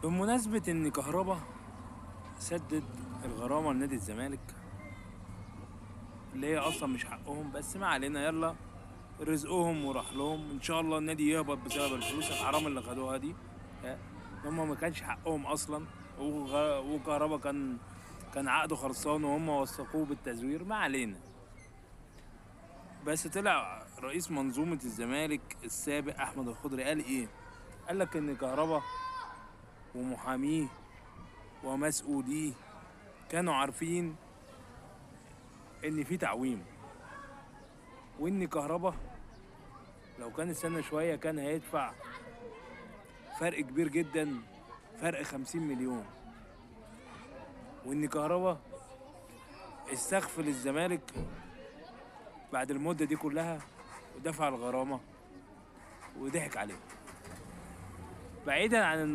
بمناسبة إن كهربا سدد الغرامة لنادي الزمالك اللي هي أصلا مش حقهم، بس ما علينا، يلا رزقهم وراح لهم. إن شاء الله النادي يهبط بسبب الفلوس الحرام اللي خدوها دي. ها، هما ما كانش حقهم أصلا. وكهربا كان عقده خلصان وهم وثقوه بالتزوير. ما علينا. بس طلع رئيس منظومة الزمالك السابق أحمد الخضري قال إيه؟ قال لك إن كهربا ومحاميه ومسؤوليه كانوا عارفين ان في تعويم، وان كهربا لو كان استنى شوية كان هيدفع فرق كبير جدا، فرق 50 مليون. وان كهربا استغفل الزمالك بعد المدة دي كلها ودفع الغرامة وضحك عليه. بعيدا عن